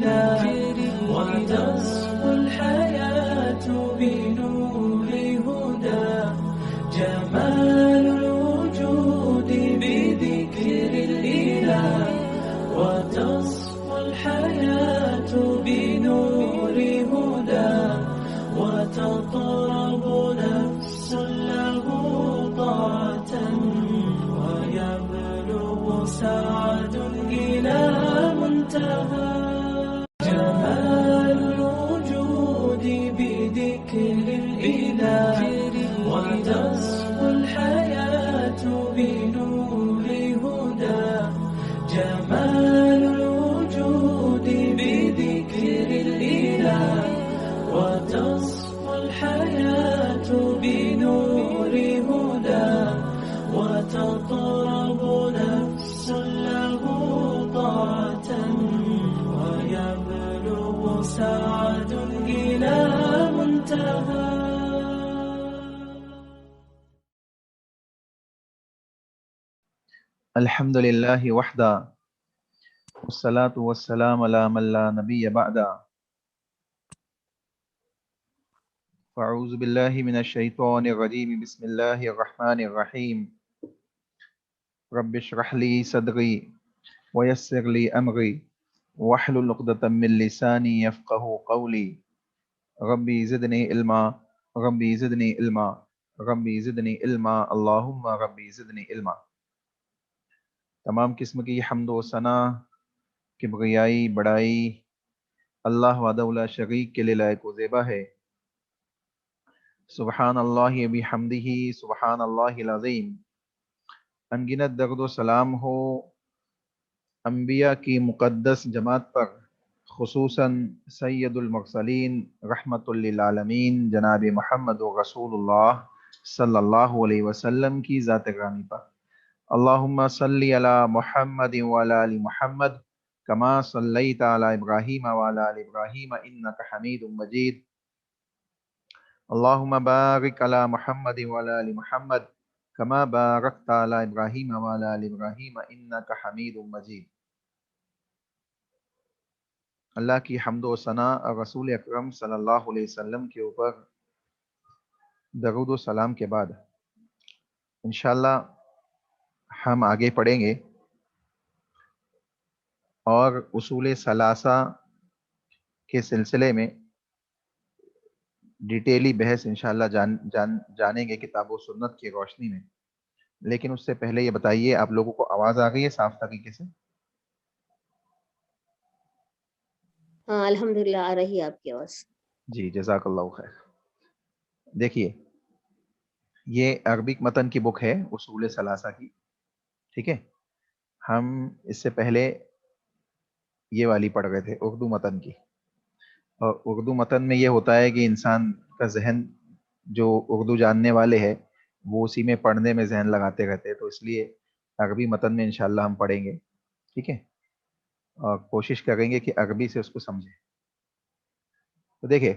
الإله وتصفو الحياة بنور هدى جمال الوجود بذكر الإله وتصفو الحياة بنور هدى وتطرب نفس له طاعة ويبلغ سعد إلى منتهى جمال الوجود بذكر الإله وتصفو الحياة بنور هدى جمال الوجود بذكر الإله وتصفو الحياة بنور هدى وتطرب نفس له طاعة ويبلغ سعد إلى منتهى. الحمد لله وحده والصلاة والسلام على من لا نبي بعده. فأعوذ بالله من الشيطان الرجيم. بسم الله الرحمن الرحيم. رب اشرح لي صدري ويسر لي أمري واحلل عقدة من لساني يفقهوا قولي. ربي زدني علما ربي زدني علما ربي زدني علما اللهم ربي زدنی علما. تمام قسم کی حمد و ثنا کبریائی بڑائی اللہ وحدہ لا شریک کے لیے لائق و زیبا ہے. سبحان اللہ بحمدہ سبحان اللہ العظیم. انگنت درد و سلام ہو انبیاء کی مقدس جماعت پر، خصوصاً سید المرسلین رحمت للعالمین جناب محمد رسول اللہ صلی اللہ علیہ وسلم کی ذات گرامی پر. اللہم صلی علی محمد وعلی آل محمد کما صلیت علی ابراہیم وعلی آل ابراہیم انک حمید مجید. اللہم بارک علی محمد وعلی آل محمد کما بارکت علی ابراہیم وعلی آل ابراہیم انک حمید مجید. اللہ کی حمد و ثنا اور رسول اکرم صلی اللہ علیہ وسلم کے اوپر درود و سلام کے بعد انشاءاللہ ہم آگے پڑھیں گے اور اصول ثلاثہ کے سلسلے میں ڈیٹیلی بحث انشاءاللہ جانیں گے کتاب و سنت کی روشنی میں. لیکن اس سے پہلے یہ بتائیے آپ لوگوں کو آواز آ گئی ہے صاف طریقے سے؟ ہاں الحمدللہ آ رہی ہے آپ کی آواز. جی جزاک اللہ خیر. دیکھیے یہ عربک متن کی بک ہے اصول ثلاثہ کی، ٹھیک ہے. ہم اس سے پہلے یہ والی پڑھ رہے تھے اردو متن کی، اور اردو متن میں یہ ہوتا ہے کہ انسان کا ذہن جو اردو جاننے والے ہیں وہ اسی میں پڑھنے میں ذہن لگاتے رہتے ہیں، تو اس لیے عربی متن میں انشاءاللہ ہم پڑھیں گے، ٹھیک ہے، اور کوشش کریں گے کہ عربی سے اس کو سمجھیں. تو دیکھیں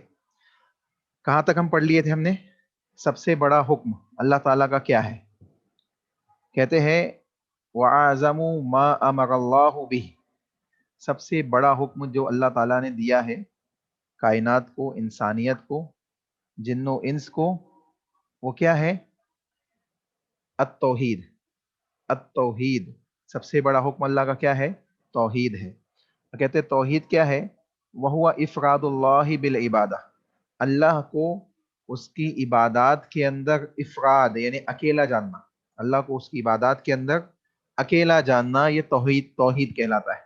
کہاں تک ہم پڑھ لیے تھے ہم نے. سب سے بڑا حکم اللہ تعالیٰ کا کیا ہے؟ کہتے ہیں وَأَعْظَمُ مَا أَمَرَ اللَّهُ بِهِ. سب سے بڑا حکم جو اللہ تعالیٰ نے دیا ہے کائنات کو، انسانیت کو، جن و انس کو، وہ کیا ہے؟ التوحید. التوحید سب سے بڑا حکم اللہ کا کیا ہے؟ توحید ہے. کہتے ہیں توحید کیا ہے؟ وَهُوَ إِفْرَادُ اللَّهِ بِالْعِبَادَةِ. اللہ کو اس کی عبادات کے اندر افراد یعنی اکیلا جاننا. اللہ کو اس کی عبادات کے اندر اکیلا جاننا یہ توحید کہلاتا ہے.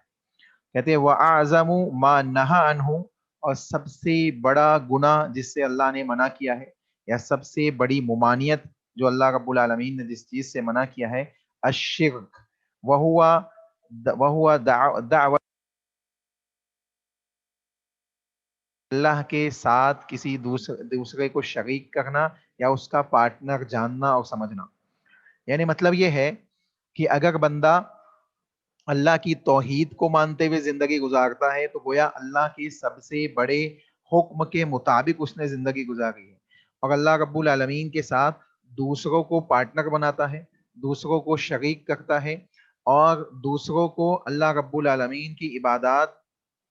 کہتے ہیں وَأَعْظَمُ مَا نَهَى عَنْهُ. اور سب سے بڑا گناہ جس سے اللہ نے منع کیا ہے، یا سب سے بڑی ممانعت جو اللہ رب العالمین نے جس چیز سے منع کیا ہے، الشرک وَهُوَ دعوت اللہ کے ساتھ کسی دوسرے کو شریک کرنا یا اس کا پارٹنر جاننا اور سمجھنا. یعنی مطلب یہ ہے کہ اگر بندہ اللہ کی توحید کو مانتے ہوئے زندگی گزارتا ہے تو گویا اللہ کے سب سے بڑے حکم کے مطابق اس نے زندگی گزاری ہے، اور اللہ رب العالمین کے ساتھ دوسروں کو پارٹنر بناتا ہے، دوسروں کو شریک کرتا ہے، اور دوسروں کو اللہ رب العالمین کی عبادات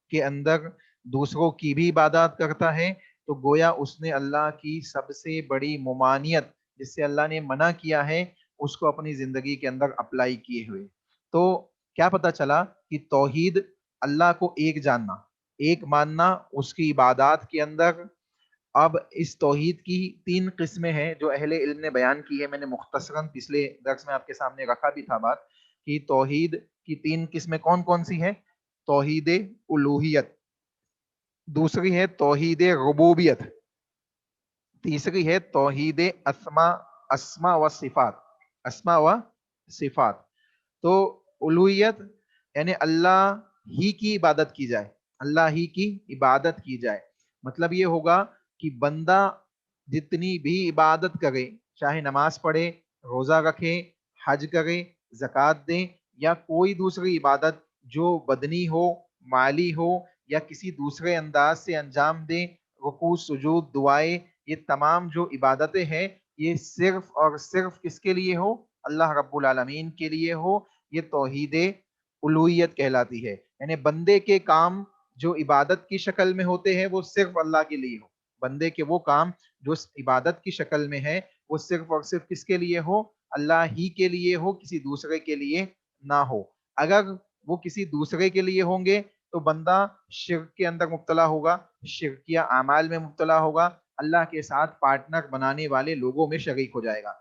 کے اندر دوسروں کی بھی عبادات کرتا ہے تو گویا اس نے اللہ کی سب سے بڑی ممانعت جس سے اللہ نے منع کیا ہے اس کو اپنی زندگی کے اندر اپلائی کیے ہوئے. تو کیا پتہ چلا کہ توحید اللہ کو ایک جاننا، ایک ماننا اس کی عبادات کے اندر. اب اس توحید کی 3 قسمیں ہیں جو اہل علم نے بیان کی ہے. میں نے مختصراً پچھلے درس میں آپ کے سامنے رکھا بھی تھا بات کہ توحید کی 3 قسمیں کون کون سی ہیں. توحید الوہیت، دوسری ہے توحید ربوبیت، تیسری ہے توحید اسما و صفات، اسما و صفات. تو الوہیت یعنی اللہ ہی کی عبادت کی جائے، اللہ ہی کی عبادت کی جائے. مطلب یہ ہوگا کہ بندہ جتنی بھی عبادت کرے، چاہے نماز پڑھے، روزہ رکھے، حج کرے، زکوٰۃ دے یا کوئی دوسری عبادت جو بدنی ہو، مالی ہو یا کسی دوسرے انداز سے انجام دے، رکوع، سجود، دعائیں، یہ تمام جو عبادتیں ہیں یہ صرف اور صرف کس کے لیے ہو؟ اللہ رب العالمین کے لیے ہو. یہ توحید الوہیت کہلاتی ہے. یعنی بندے کے کام جو عبادت کی شکل میں ہوتے ہیں وہ صرف اللہ کے لیے ہو. بندے کے وہ کام جو عبادت کی شکل میں ہے وہ صرف اور صرف کس کے لیے ہو؟ اللہ ہی کے لیے ہو، کسی دوسرے کے لیے نہ ہو. اگر وہ کسی دوسرے کے لیے ہوں گے تو بندہ شرک کے اندر مبتلا ہوگا، شرکیہ اعمال میں مبتلا ہوگا، اللہ کے ساتھ پارٹنر بنانے والے لوگوں میں شریک ہو جائے گا.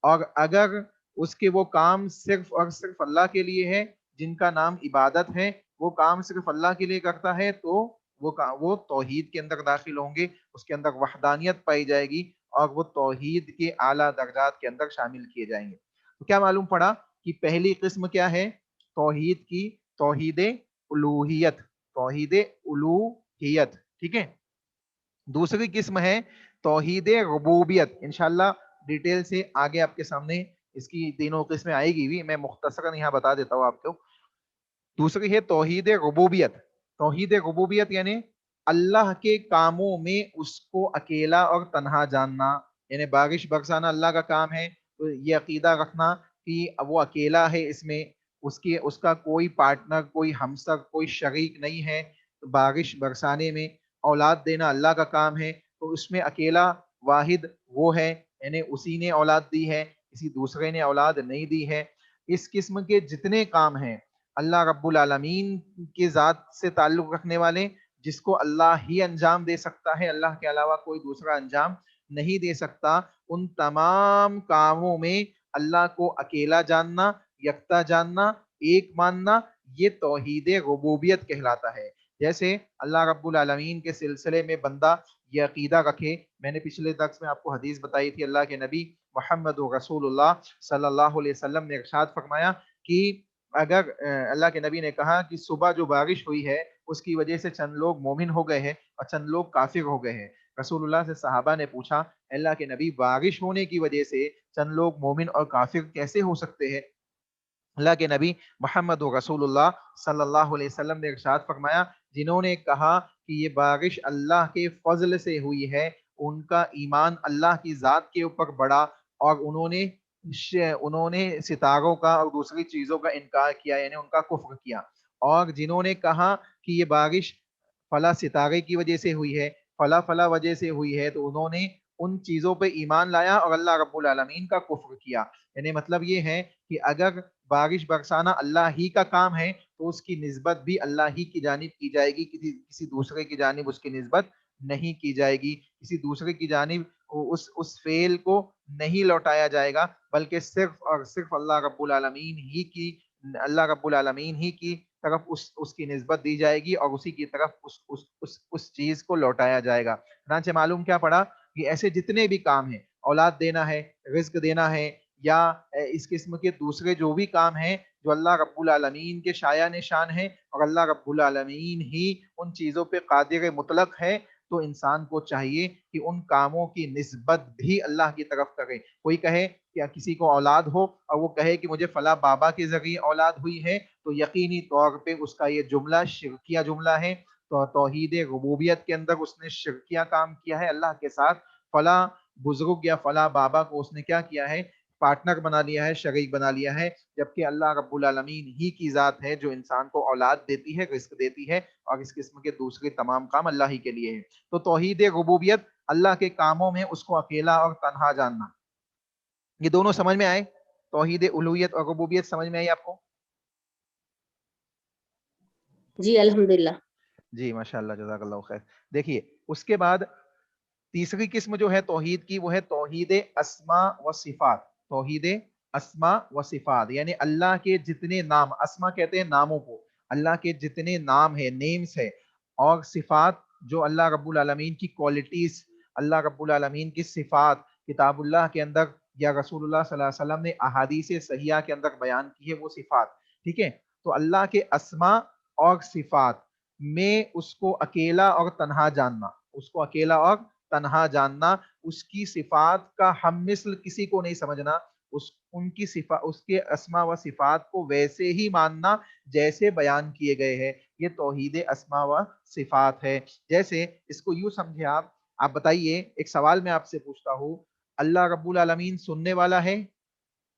اور اگر اس کے وہ کام صرف اور صرف اللہ کے لیے ہے، جن کا نام عبادت ہے، وہ کام صرف اللہ کے لیے کرتا ہے تو وہ توحید کے اندر داخل ہوں گے، اس کے اندر وحدانیت پائی جائے گی اور وہ توحید کے اعلیٰ درجات کے اندر شامل کیے جائیں گے. تو کیا معلوم پڑا کہ پہلی قسم کیا ہے توحید کی؟ توحید الوہیت، توحید الوہیت. ٹھیک ہے. دوسری قسم ہے توحید ربوبیت. انشاءاللہ ڈیٹیل سے آگے آپ کے سامنے اس کی تینوں قسمیں آئے گی بھی، میں مختصراً یہاں بتا دیتا ہوں آپ کو. دوسری ہے توحید ربوبیت. توحید ربوبیت یعنی اللہ کے کاموں میں اس کو اکیلا اور تنہا جاننا. یعنی بارش برسانا اللہ کا کام ہے تو یہ عقیدہ رکھنا کہ وہ اکیلا ہے، اس میں اس کا کوئی پارٹنر، کوئی ہمسر، کوئی شریک نہیں ہے. بارش برسانے میں اولاد دینا اللہ کا کام ہے تو اس میں اکیلا واحد وہ ہے، یعنی اسی نے اولاد دی ہے، کسی دوسرے نے اولاد نہیں دی ہے. اس قسم کے جتنے کام ہیں اللہ رب العالمین کے ذات سے تعلق رکھنے والے، جس کو اللہ ہی انجام دے سکتا ہے، اللہ کے علاوہ کوئی دوسرا انجام نہیں دے سکتا، ان تمام کاموں میں اللہ کو اکیلا جاننا، یکتا جاننا، ایک ماننا، یہ توحید ربوبیت کہلاتا ہے. جیسے اللہ رب العالمین کے سلسلے میں بندہ یہ عقیدہ رکھے. میں نے پچھلے درس میں آپ کو حدیث بتائی تھی، اللہ کے نبی محمد رسول اللہ صلی اللہ علیہ وسلم نے ارشاد فرمایا کہ اگر اللہ کے نبی نے کہا کہ صبح جو بارش ہوئی ہے اس کی وجہ سے چند لوگ مومن ہو گئے ہیں اور چند لوگ کافر ہو گئے ہیں. رسول اللہ سے صحابہ نے پوچھا اللہ کے نبی بارش ہونے کی وجہ سے چند لوگ مومن اور کافر کیسے ہو سکتے ہیں؟ اللہ کے نبی محمد رسول اللہ صلی اللہ علیہ وسلم نے ارشاد فرمایا جنہوں نے کہا کہ یہ بارش اللہ کے فضل سے ہوئی ہے ان کا ایمان اللہ کی ذات کے اوپر بڑھا اور انہوں نے ستاروں کا اور دوسری چیزوں کا انکار کیا، یعنی ان کا کفر کیا. اور جنہوں نے کہا کہ یہ بارش فلاں ستارے کی وجہ سے ہوئی ہے، فلاں وجہ سے ہوئی ہے، تو انہوں نے ان چیزوں پہ ایمان لایا اور اللہ رب العالمین کا کفر کیا. یعنی مطلب یہ ہے کہ اگر بارش برسانا اللہ ہی کا کام ہے تو اس کی نسبت بھی اللہ ہی کی جانب کی جائے گی، کسی دوسرے کی جانب اس کی نسبت نہیں کی جائے گی، کسی دوسرے کی جانب اس فعل کو نہیں لوٹایا جائے گا، بلکہ صرف اور صرف اللہ رب العالمین ہی کی طرف اس کی نسبت دی جائے گی اور اسی کی طرف اس چیز کو لوٹایا جائے گا. چنانچہ معلوم کیا پڑا کہ ایسے جتنے بھی کام ہیں، اولاد دینا ہے، رزق دینا ہے یا اس قسم کے دوسرے جو بھی کام ہیں جو اللہ رب العالمین کے شایع نشان ہیں اور اللہ رب العالمین ہی ان چیزوں پہ قادر مطلق ہے، تو انسان کو چاہیے کہ ان کاموں کی نسبت بھی اللہ کی طرف کرے. کوئی کہے کہ کسی کو اولاد ہو اور وہ کہے کہ مجھے فلاں بابا کے ذریعے اولاد ہوئی ہے، تو یقینی طور پہ اس کا یہ جملہ شرکیہ جملہ ہے. تو توحید ربوبیت کے اندر اس نے شرکیہ کام کیا ہے اللہ کے ساتھ. فلاں بزرگ یا فلاں بابا کو اس نے کیا کیا ہے؟ پارٹنر بنا لیا ہے، شریک بنا لیا ہے، جبکہ اللہ رب العالمین ہی کی ذات ہے جو انسان کو اولاد دیتی ہے، رزق دیتی ہے، اور اس قسم کے دوسرے تمام کام اللہ ہی کے لیے ہیں۔ تو توحید ربوبیت، اللہ کے کاموں میں اس کو اکیلا اور تنہا جاننا، یہ دونوں سمجھ میں آئے؟ توحید الوہیت اور ربوبیت سمجھ میں آئی آپ کو؟ جی الحمدللہ۔ جی ماشاء اللہ، جزاک اللہ خیر۔ دیکھیے اس کے بعد تیسری قسم جو ہے توحید کی، وہ ہے توحید اسماء و صفات۔ توحید اسماء و صفات یعنی اللہ کے جتنے نام، اسماء کہتے ہیں ناموں کو، اللہ کے جتنے نام ہیں، نیمز ہے، اور صفات جو اللہ رب العالمین کی کوالٹیز، اللہ رب العالمین کی صفات کتاب اللہ کے اندر یا رسول اللہ صلی اللہ علیہ وسلم نے احادیث صحیحہ کے اندر بیان کی ہے، وہ صفات، ٹھیک ہے؟ تو اللہ کے اسماء اور صفات میں اس کو اکیلا اور تنہا جاننا، اس کو اکیلا اور تنہا جاننا، اس کی صفات کا ہم مثل کسی کو نہیں سمجھنا، ان کی صفات، اس کے اسماء و صفات کو ویسے ہی ماننا جیسے بیان کیے گئے ہیں، یہ توحید اسماء و صفات ہے۔ جیسے اس کو یوں سمجھے آپ بتائیے، ایک سوال میں آپ سے پوچھتا ہوں، اللہ رب العالمین سننے والا ہے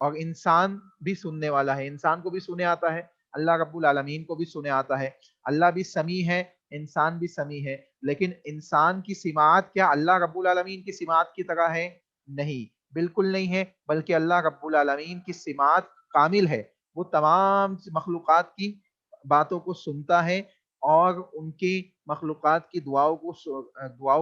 اور انسان بھی سننے والا ہے، انسان کو بھی سنے آتا ہے، اللہ رب العالمین کو بھی سنے آتا ہے، اللہ بھی سمیع ہے، انسان بھی سمیع ہے، لیکن انسان کی سماعت کیا اللہ رب العالمین کی سماعت کی طرح ہے؟ نہیں، بالکل نہیں ہے، بلکہ اللہ رب العالمین کی سماعت کامل ہے، وہ تمام مخلوقات کی باتوں کو سنتا ہے اور ان کی مخلوقات کی دعاؤں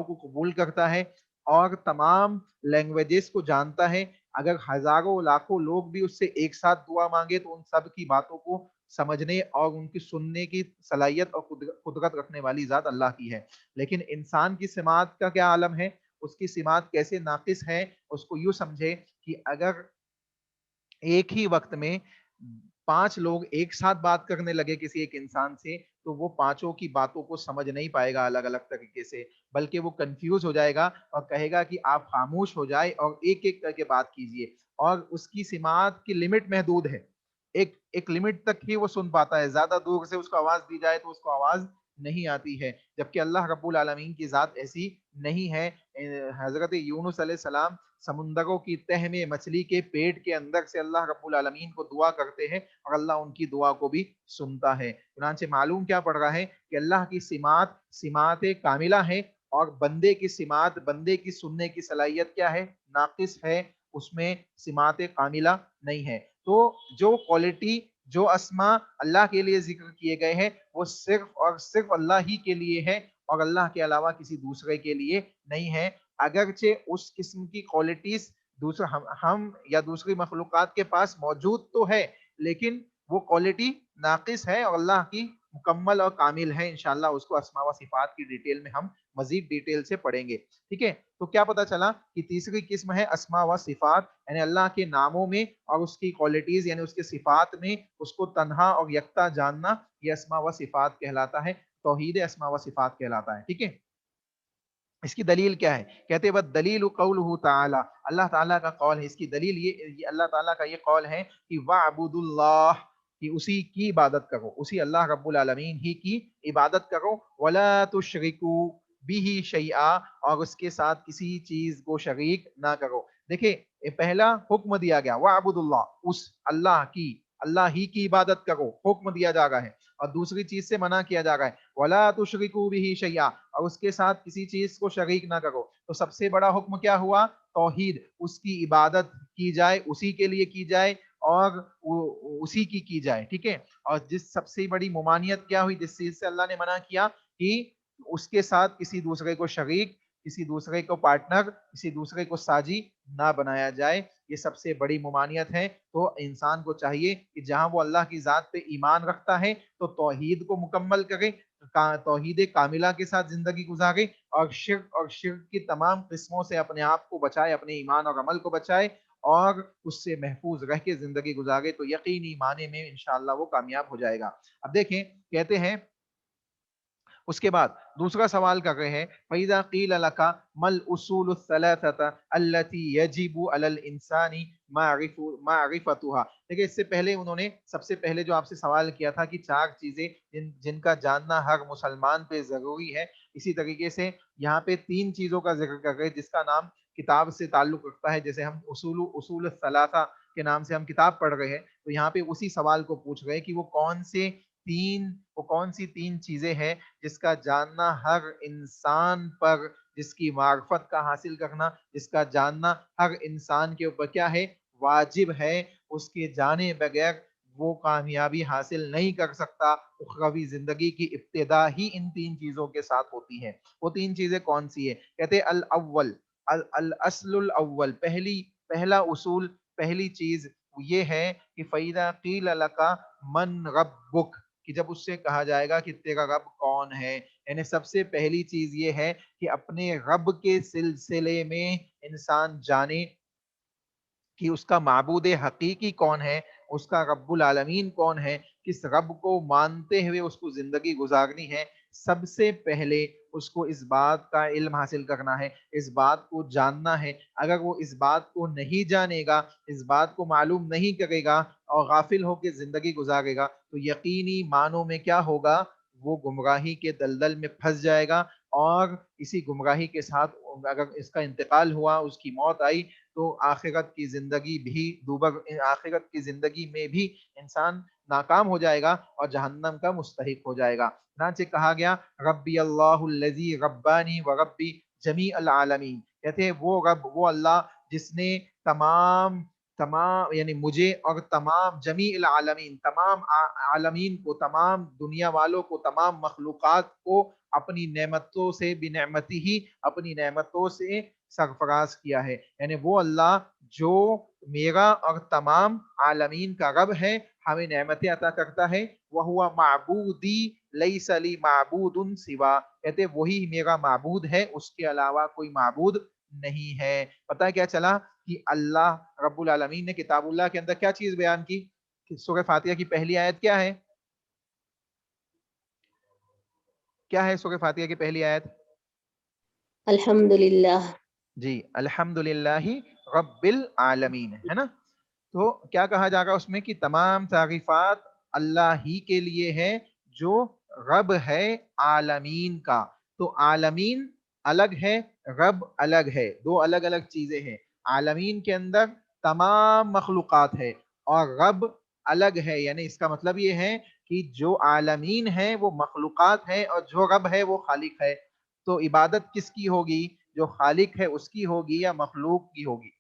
کو قبول کرتا ہے، اور تمام لینگویجز کو جانتا ہے۔ اگر ہزاروں لاکھوں لوگ بھی اس سے ایک ساتھ دعا مانگے تو ان سب کی باتوں کو سمجھنے اور ان کی سننے کی صلاحیت اور قدرت رکھنے والی ذات اللہ کی ہے۔ لیکن انسان کی سماعت کا کیا عالم ہے، اس کی سماعت کیسے ناقص ہے؟ اس کو یوں سمجھے کہ اگر ایک ہی وقت میں 5 لوگ ایک ساتھ بات کرنے لگے کسی ایک انسان سے، تو وہ پانچوں کی باتوں کو سمجھ نہیں پائے گا الگ الگ طریقے سے، بلکہ وہ کنفیوز ہو جائے گا اور کہے گا کہ آپ خاموش ہو جائے اور ایک ایک کر کے بات کیجئے، اور اس کی سماعت کی لمٹ محدود ہے، ایک لمٹ تک ہی وہ سن پاتا ہے، زیادہ دور سے اس کو آواز دی جائے تو اس کو آواز نہیں آتی ہے، جبکہ اللہ رب العالمین کی ذات ایسی نہیں ہے۔ حضرت یونس علیہ السلام سمندروں کی تہ میں مچھلی کے پیٹ کے اندر سے اللہ رب العالمین کو دعا کرتے ہیں اور اللہ ان کی دعا کو بھی سنتا ہے۔ چنانچہ معلوم کیا پڑ رہا ہے کہ اللہ کی سماعت کاملہ ہے، اور بندے کی سماعت، بندے کی سننے کی صلاحیت کیا ہے؟ ناقص ہے، اس میں سماعت کاملہ نہیں ہے۔ تو جو کوالٹی، جو اسماء اللہ کے لیے ذکر کیے گئے ہیں، وہ صرف اور صرف اللہ ہی کے لیے ہے اور اللہ کے علاوہ کسی دوسرے کے لیے نہیں ہے۔ اگرچہ اس قسم کی کوالٹیز ہم یا دوسری مخلوقات کے پاس موجود تو ہے، لیکن وہ کوالٹی ناقص ہے اور اللہ کی مکمل اور کامل ہے۔ انشاءاللہ اس کو اسماء و صفات کی ڈیٹیل میں ہم مزید ڈیٹیل سے پڑھیں گے، ٹھیک ہے؟ تو کیا پتا چلا کہ تیسری قسم ہے اسماء و صفات، یعنی اللہ کے ناموں میں اور اس کی کوالٹیز یعنی اس کے صفات میں اس کو تنہا اور یکتا جاننا، یہ اسماء و صفات کہلاتا ہے، توحید اسماء و صفات کہلاتا ہے، ٹھیک ہے؟ اس کی دلیل کیا ہے؟ کہتے ہیں دلیل قولہ تعالی، اللہ تعالیٰ کا قول ہے، اس کی دلیل یہ اللہ تعالیٰ کا یہ قول ہے کہ وَاعْبُدُوا اللَّهَ، کہ اسی کی عبادت کرو، اسی اللہ رب العالمین ہی کی عبادت کرو، وَلَا تُشْرِكُوا بِهِ شَيْئًا، اور اس کے ساتھ کسی چیز کو شریک نہ کرو۔ دیکھیں پہلا حکم دیا گیا وَاعْبُدُوا اللَّهَ، اس اللہ ہی کی عبادت کرو، حکم دیا جا رہا ہے، اور دوسری چیز سے منع کیا جا رہا ہے وَلَا تُشْرِكُوا بِهِ شَيْئًا، اور اس کے ساتھ کسی چیز کو شریک نہ کرو۔ تو سب سے بڑا حکم کیا ہوا؟ توحید، اس کی عبادت کی جائے، اسی کے لیے کی جائے اور اسی کی جائے، ٹھیک ہے؟ اور جس سب سے بڑی ممانعت کیا ہوئی، جس چیز سے اللہ نے منع کیا کہ اس کے ساتھ کسی دوسرے کو شریک، کسی دوسرے کو پارٹنر، کسی دوسرے کو ساجی نہ بنایا جائے، یہ سب سے بڑی ممانعت ہے۔ تو انسان کو چاہیے کہ جہاں وہ اللہ کی ذات پہ ایمان رکھتا ہے تو توحید کو مکمل کرے، توحید کاملہ کے ساتھ زندگی گزارے، اور شرک کی تمام قسموں سے اپنے آپ کو بچائے، اپنے ایمان اور عمل کو بچائے اور اس سے محفوظ رہ کے زندگی گزارے، تو یقینی معنی میں انشاءاللہ وہ کامیاب ہو جائے گا۔ اب دیکھیں کہتے ہیں اس کے بعد دوسرا سوال کر رہے ہیں فَإِذَا قِيلَ لَكَ مَا الْأُصُولُ الثَّلَاثَةُ الَّتِي يَجِبُ عَلَى الْإِنسَانِ مَعْرِفَتُهَا۔ دیکھیں اس سے پہلے انہوں نے سب سے پہلے جو آپ سے سوال کیا تھا کہ 4 چیزیں جن کا جاننا ہر مسلمان پہ ضروری ہے، اسی طریقے سے یہاں پہ 3 چیزوں کا ذکر کر رہے ہیں جس کا نام کتاب سے تعلق رکھتا ہے. جیسے ہم اصول الثلاثہ کے نام سے ہم کتاب پڑھ رہے ہیں, تو یہاں پہ اسی سوال کو پوچھ رہے ہیں کہ وہ کون سی تین چیزیں ہیں جس کا جاننا ہر انسان پر, جس کی معرفت کا حاصل کرنا, جس کا جاننا ہر انسان کے اوپر کیا ہے, واجب ہے. اس کے جانے بغیر وہ کامیابی حاصل نہیں کر سکتا. اخروی زندگی کی ابتدا ہی ان تین چیزوں کے ساتھ ہوتی ہے. وہ تین چیزیں کون سی ہیں؟ کہتے الاول, الاصل الاول, پہلا اصول, پہلی چیز یہ ہے کہ فَإِذَا قِيلَ لَكَ مَنْ رَبُّكَ, کہ جب اس سے کہا جائے گا کہ تیرا رب کون ہے, یعنی سب سے پہلی چیز یہ ہے کہ اپنے رب کے سلسلے میں انسان جانے کہ اس کا معبود حقیقی کون ہے, اس کا رب العالمین کون ہے, کس رب کو مانتے ہوئے اس کو زندگی گزارنی ہے. سب سے پہلے اس کو اس بات کا علم حاصل کرنا ہے, اس بات کو جاننا ہے. اگر وہ اس بات کو نہیں جانے گا, اس بات کو معلوم نہیں کرے گا اور غافل ہو کے زندگی گزارے گا, تو یقینی معنوں میں کیا ہوگا, وہ گمراہی کے دلدل میں پھنس جائے گا. اور اسی گمراہی کے ساتھ اگر اس کا انتقال ہوا, اس کی موت آئی, تو آخرت کی زندگی میں بھی انسان ناکام ہو جائے گا اور جہنم کا مستحق ہو جائے گا. چنانچہ کہا گیا ربی اللہ الذی ربانی و ربی جمیع العالمین, کہتے ہیں وہ اللہ جس نے تمام یعنی مجھے اور تمام جمیع العالمین, تمام عالمین کو, تمام دنیا والوں کو, تمام مخلوقات کو اپنی نعمتوں سے, بنعمتی ہی اپنی نعمتوں سے سرفراز کیا ہے. یعنی وہ اللہ جو میرا اور تمام عالمین کا رب ہے, ہمیں نعمتیں عطا کرتا ہے. وَهُوَ مَعْبُودِي لَيْسَ لِي مَعْبُودٌ سِوَا, کہتے وہی میرا معبود ہے, اس کے علاوہ کوئی معبود نہیں ہے. پتہ ہے کیا چلا کہ اللہ رب العالمین نے کتاب اللہ کے اندر کیا چیز بیان کی؟ سورہ فاتحہ کی پہلی آیت کیا ہے؟ کیا ہے سورہ فاتحہ کی پہلی آیت؟ الحمدللہ. جی, الحمدللہ رب العالمین, ہے نا. تو کیا کہا جائے گا اس میں کہ تمام تعریفات اللہ ہی کے لیے ہے جو رب ہے عالمین کا. تو عالمین الگ ہے, رب الگ ہے, دو الگ الگ چیزیں ہیں. عالمین کے اندر تمام مخلوقات ہے اور رب الگ ہے, یعنی اس کا مطلب یہ ہے کہ جو عالمین ہے وہ مخلوقات ہے اور جو رب ہے وہ خالق ہے. تو عبادت کس کی ہوگی؟ جو خالق ہے اس کی ہوگی یا مخلوق کی ہوگی؟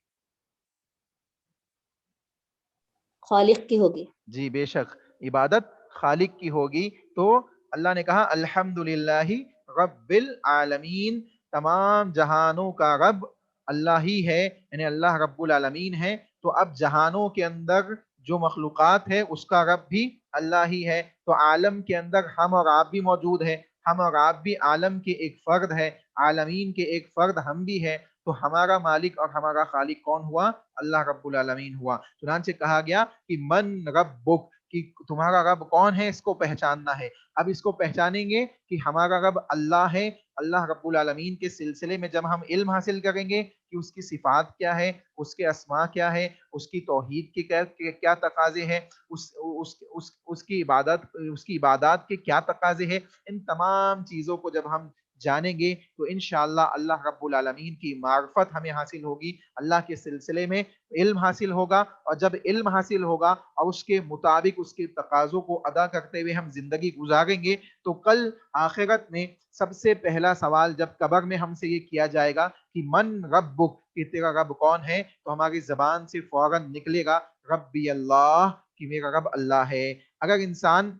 خالق کی ہوگی. جی بے شک, عبادت خالق کی ہوگی. تو اللہ نے کہا الحمدللہ رب العالمین, تمام جہانوں کا رب اللہ ہی ہے, یعنی اللہ رب العالمین ہے. تو اب جہانوں کے اندر جو مخلوقات ہے اس کا رب بھی اللہ ہی ہے. تو عالم کے اندر ہم اور آپ بھی موجود ہے, ہم اور آپ بھی عالم کے ایک فرد ہے, عالمین کے ایک فرد ہم بھی ہے. تو ہمارا مالک اور ہمارا خالق کون ہوا؟ اللہ رب العالمین ہوا. چنانچہ کہا گیا کہ من ربک, کہ تمہارا رب کون ہے, اس کو پہچاننا ہے. اب اس کو پہچانیں گے کہ ہمارا رب اللہ ہے. اللہ رب العالمین کے سلسلے میں جب ہم علم حاصل کریں گے کہ اس کی صفات کیا ہے, اس کے اسماء کیا ہے, اس کی توحید کے کیا تقاضے ہیں, اس کی عبادات کے کیا تقاضے ہیں, ان تمام چیزوں کو جب ہم جانیں گے تو انشاءاللہ اللہ رب العالمین کی معرفت ہمیں حاصل ہوگی, اللہ کے سلسلے میں علم حاصل ہوگا. اور جب علم حاصل ہوگا اور اس کے مطابق اس کے تقاضوں کو ادا کرتے ہوئے ہم زندگی گزاریں گے, تو کل آخرت میں سب سے پہلا سوال جب قبر میں ہم سے یہ کیا جائے گا کہ من ربک, کہ تیرا رب کون ہے, تو ہماری زبان سے فوراً نکلے گا ربی اللہ, کہ میرا رب اللہ ہے. اگر انسان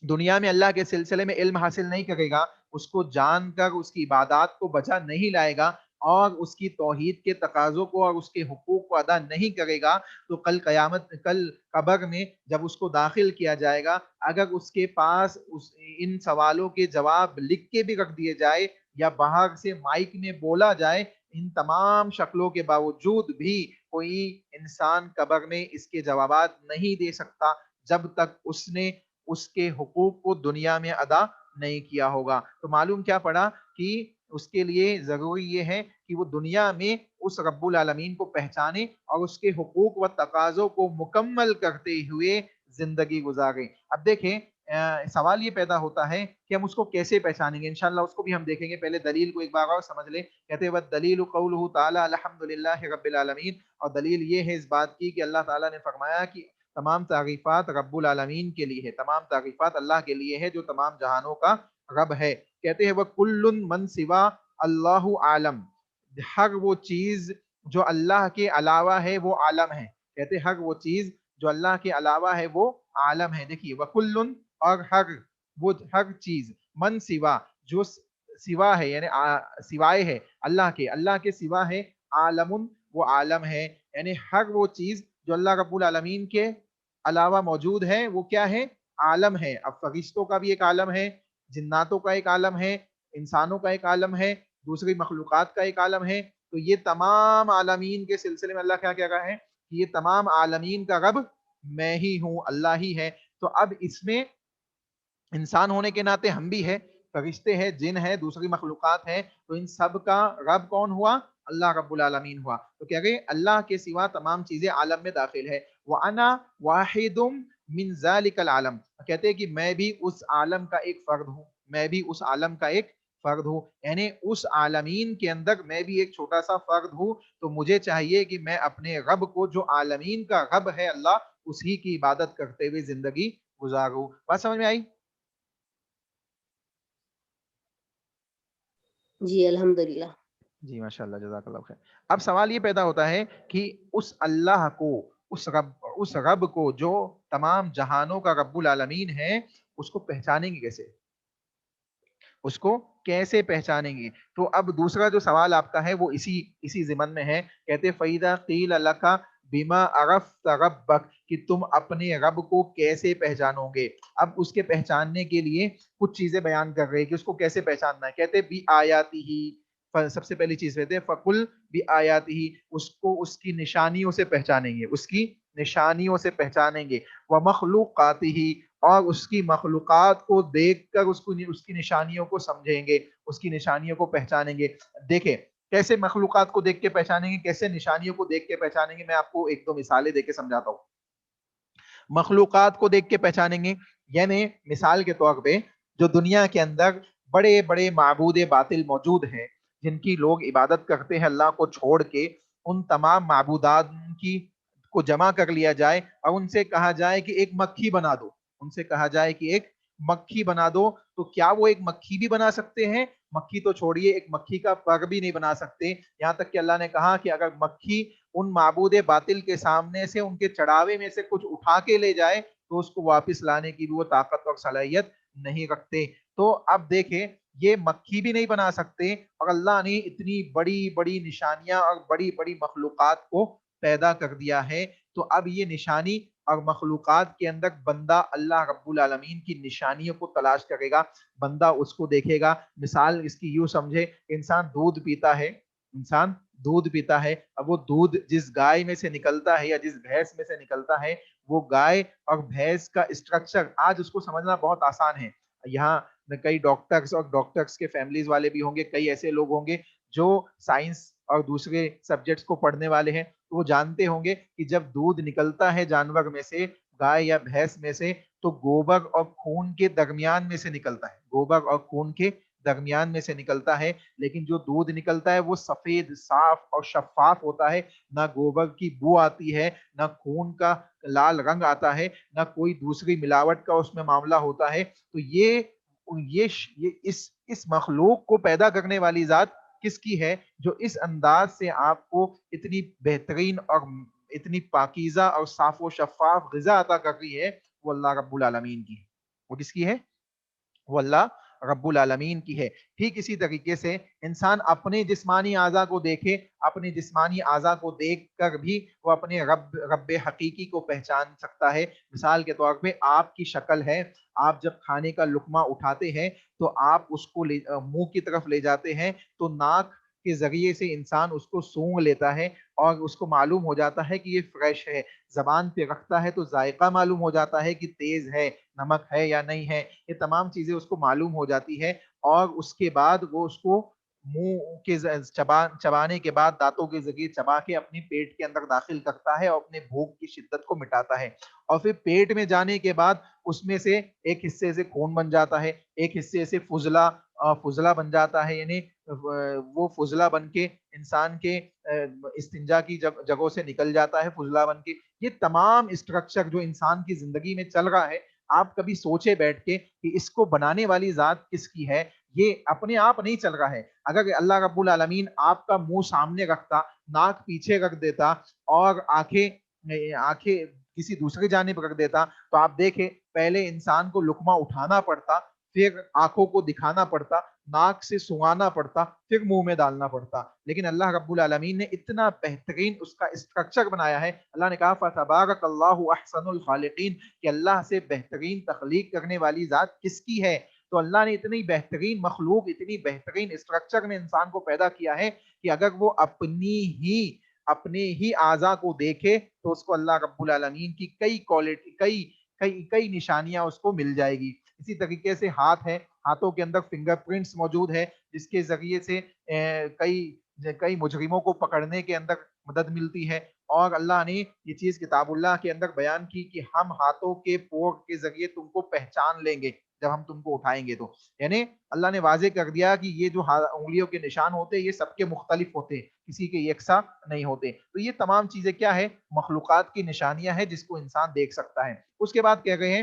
دنیا میں اللہ کے سلسلے میں علم حاصل نہیں کرے گا, اس کو جان کر اس کی عبادات کو بچا نہیں لائے گا اور اس کی توحید کے تقاضوں کو اور اس کے حقوق کو ادا نہیں کرے گا, تو کل قبر میں جب اس کو داخل کیا جائے گا, اگر اس کے پاس ان سوالوں کے جواب لکھ کے بھی رکھ دیے جائے یا باہر سے مائک میں بولا جائے, ان تمام شکلوں کے باوجود بھی کوئی انسان قبر میں اس کے جوابات نہیں دے سکتا جب تک اس نے اس کے حقوق کو دنیا میں ادا نہیں کیا ہوگا. تو معلوم کیا پڑا کہ اس کے لیے ضروری یہ ہے کہ وہ دنیا میں اس رب العالمین کو پہچانے اور اس کے حقوق و تقاضوں کو مکمل کرتے ہوئے زندگی گزارے. اب دیکھیں سوال یہ پیدا ہوتا ہے کہ ہم اس کو کیسے پہچانیں گے. انشاءاللہ اس کو بھی ہم دیکھیں گے. پہلے دلیل کو ایک بار اور سمجھ لیں. کہتے ہیں دلیل قولہ تعالی الحمدللہ رب العالمین. اور دلیل یہ ہے اس بات کی کہ اللہ تعالیٰ نے فرمایا کہ تمام تعریفات رب العالمین کے لیے ہے, تمام تعریفات اللہ کے لیے ہے جو تمام جہانوں کا رب ہے. کہتے ہیں وَكُلٌّ مَنْ سِوَا اللَّهُ عالم, ہر وہ چیز جو اللہ کے علاوہ ہے وہ عالم ہے. کہتے ہیں ہر وہ چیز جو اللہ کے علاوہ ہے وہ عالم ہے. دیکھیے وَكُلٌّ, اور ہر چیز, من سوا, جو سوا ہے یعنی سوائے ہے اللہ کے سوا ہے, عالم, وہ عالم ہے. یعنی ہر وہ چیز جو اللہ رب العالمین کے علاوہ موجود ہے وہ کیا ہے, عالم ہے. اب فرشتوں کا بھی ایک عالم ہے, جناتوں کا ایک عالم ہے, انسانوں کا ایک عالم ہے, دوسری مخلوقات کا ایک عالم ہے. تو یہ تمام عالمین کے سلسلے میں اللہ کیا کہہ رہا ہے کہ یہ تمام عالمین کا رب میں ہی ہوں, اللہ ہی ہے. تو اب اس میں انسان ہونے کے ناطے ہم بھی ہے, فرشتے ہیں, جن ہے, دوسری مخلوقات ہے, تو ان سب کا رب کون ہوا, اللہ رب العالمین ہوا. تو کہہ رہے اللہ کے سوا تمام چیزیں عالم میں داخل ہے. وَأَنَا وَاحِدٌ مِّن ذَلِكَ الْعَالَمِ, کہتے ہیں کہ میں بھی اس عالم کا ایک فرد ہوں, میں بھی اس عالم کا ایک فرد ہوں. یعنی اس عالمین کے اندر میں بھی ایک چھوٹا سا فرد ہوں. تو مجھے چاہیے کہ میں اپنے رب کو, جو عالمین کا رب ہے اللہ, اسی کی عبادت کرتے ہوئے زندگی گزاروں. بات سمجھ میں آئی؟ جی الحمدللہ. جی ماشاء اللہ, جزاک اللہ خیر. اب سوال یہ پیدا ہوتا ہے کہ اس اللہ کو, اس رب کو جو تمام جہانوں کا رب العالمین ہے, اس کو پہچانیں گے کیسے, اس کو کیسے پہچانیں گے؟ تو اب دوسرا جو سوال آپ کا ہے وہ اسی ضمن میں ہے. کہتے فَإِذَا قِيلَ لَكَ بِمَا عَرَفْتَ رَبَّكَ, کہ تم اپنے رب کو کیسے پہچانو گے. اب اس کے پہچاننے کے لیے کچھ چیزیں بیان کر رہے ہیں کہ اس کو کیسے پہچاننا ہے. کہتے بِآيَاتِهِ, سب سے پہلی چیز کہتے ہیں فَقُلْ بِآيَاتِهِ, اس کو اس کی نشانیوں سے پہچانیں گے, اس کی نشانیوں سے پہچانیں گے. وَمَخْلُوقَاتِهِ, اور اس کی مخلوقات کو دیکھ کر اس کی نشانیوں کو سمجھیں گے, اس کی نشانیوں کو پہچانیں گے. دیکھیں کیسے مخلوقات کو دیکھ کے پہچانیں گے, کیسے نشانیوں کو دیکھ کے پہچانیں گے. میں آپ کو ایک دو مثالیں دے کے سمجھاتا ہوں. مخلوقات کو دیکھ کے پہچانیں گے, یعنی مثال کے طور پہ جو دنیا کے اندر بڑے بڑے معبود باطل موجود ہیں, جن کی لوگ عبادت کرتے ہیں اللہ کو چھوڑ کے, ان تمام معبودات کو جمع کر لیا جائے اور ان سے کہا جائے کہ ایک مکھی بنا دو, ان سے کہا جائے کہ ایک مکھی بنا دو. تو کیا وہ ایک مکھی بھی بنا سکتے ہیں؟ مکھی تو چھوڑیے, ایک مکھی کا پر بھی نہیں بنا سکتے. یہاں تک کہ اللہ نے کہا کہ اگر مکھی ان معبود باطل کے سامنے سے, ان کے چڑھاوے میں سے کچھ اٹھا کے لے جائے, تو اس کو واپس لانے کی بھی وہ طاقت اور صلاحیت نہیں رکھتے. تو اب دیکھیں یہ مکھی بھی نہیں بنا سکتے, اور اللہ نے اتنی بڑی بڑی نشانیاں اور بڑی بڑی مخلوقات کو پیدا کر دیا ہے. تو اب یہ نشانی اور مخلوقات کے اندر بندہ اللہ رب العالمین کی نشانیوں کو تلاش کرے گا, بندہ اس کو دیکھے گا. مثال اس کی یوں سمجھے, انسان دودھ پیتا ہے, انسان دودھ پیتا ہے. اب وہ دودھ جس گائے میں سے نکلتا ہے یا جس بھینس میں سے نکلتا ہے, وہ گائے اور بھینس کا اسٹرکچر آج اس کو سمجھنا بہت آسان ہے. یہاں کئی ڈاکٹرز اور ڈاکٹرز کے فیملیز والے بھی ہوں گے, کئی ایسے لوگ ہوں گے جو سائنس اور دوسرے سبجیکٹس کو پڑھنے والے ہیں, تو وہ جانتے ہوں گے کہ جب دودھ نکلتا ہے جانور میں سے, گائے یا بھینس میں سے, تو گوبر اور خون کے درمیان میں سے نکلتا ہے, گوبر اور خون کے درمیان میں سے نکلتا ہے. لیکن جو دودھ نکلتا ہے وہ سفید, صاف اور شفاف ہوتا ہے. نہ گوبر کی بو آتی ہے, نہ خون کا لال رنگ آتا ہے, نہ کوئی دوسری ملاوٹ کا اس میں معاملہ ہوتا ہے. تو یہ اس مخلوق کو پیدا کرنے والی ذات کس کی ہے, جو اس انداز سے آپ کو اتنی بہترین اور اتنی پاکیزہ اور صاف و شفاف غذا عطا کر رہی ہے, وہ اللہ رب العالمین کی ہے. وہ کس کی ہے؟ وہ اللہ رب العالمین کی ہے. ٹھیک اسی طریقے سے انسان اپنے جسمانی اعضاء کو دیکھے, اپنے جسمانی اعضاء کو دیکھ کر بھی وہ اپنے رب حقیقی کو پہچان سکتا ہے. مثال کے طور پہ آپ کی شکل ہے, آپ جب کھانے کا لقمہ اٹھاتے ہیں تو آپ اس کو منہ کی طرف لے جاتے ہیں, تو ناک کے ذریعے سے انسان اس کو سونگھ لیتا ہے اور اس کو معلوم ہو جاتا ہے کہ یہ فریش ہے. زبان پہ رکھتا ہے تو ذائقہ معلوم ہو جاتا ہے کہ تیز ہے, نمک ہے یا نہیں ہے. یہ تمام چیزیں اس کو معلوم ہو جاتی ہے, اور اس کے بعد وہ اس کو منہ کے چبانے کے بعد دانتوں کے ذریعے چبا کے اپنی پیٹ کے اندر داخل کرتا ہے اور اپنے بھوک کی شدت کو مٹاتا ہے. اور پھر پیٹ میں جانے کے بعد اس میں سے ایک حصے سے خون بن جاتا ہے، ایک حصے سے فضلہ بن جاتا ہے، یعنی وہ فضلہ بن کے انسان کے استنجا کی جگہوں سے نکل جاتا ہے فضلہ بن کے۔ یہ تمام اسٹرکچر جو انسان کی زندگی میں چل رہا ہے، آپ کبھی سوچے بیٹھ کے کہ اس کو بنانے والی ذات کس کی ہے؟ یہ اپنے آپ نہیں چل رہا ہے۔ اگر اللہ رب العالمین آپ کا منہ سامنے رکھتا، ناک پیچھے رکھ دیتا اور آنکھیں کسی دوسری جانب رکھ دیتا، تو آپ دیکھیں پہلے انسان کو لقمہ اٹھانا پڑتا، پھر آنکھوں کو دکھانا پڑتا، ناک سے سونگانا پڑتا، پھر منہ میں ڈالنا پڑتا۔ لیکن اللہ رب العالمین نے اتنا بہترین اس کا اسٹرکچر بنایا ہے۔ اللہ نے کہا فَتَبَارَكَ اللَّهُ أَحْسَنُ الْخَالِقِينَ کہ اللہ سے بہترین تخلیق کرنے والی ذات کس کی ہے؟ تو اللہ نے اتنی بہترین مخلوق، اتنی بہترین اسٹرکچر میں انسان کو پیدا کیا ہے کہ اگر وہ اپنے ہی اعضاء کو دیکھے تو اس کو اللہ رب العالمین کی کئی کوالٹی کئی نشانیاں اس کو مل جائے گی۔ اسی طریقے سے ہاتھ ہے، ہاتھوں کے اندر فنگر پرنٹس موجود ہے، جس کے ذریعے سے کئی مجرموں کو پکڑنے کے اندر مدد ملتی ہے۔ اور اللہ نے یہ چیز کتاب اللہ کے اندر بیان کی کہ ہم ہاتھوں کے پور کے ذریعے تم کو پہچان لیں گے جب ہم تم کو اٹھائیں گے۔ تو یعنی اللہ نے واضح کر دیا کہ یہ جو انگلیوں کے نشان ہوتے یہ سب کے مختلف ہوتے، کسی کے یکساں نہیں ہوتے۔ تو یہ تمام چیزیں کیا ہے؟ مخلوقات کی نشانیاں ہیں جس کو انسان دیکھ سکتا ہے۔ اس کے بعد کہہ رہے ہیں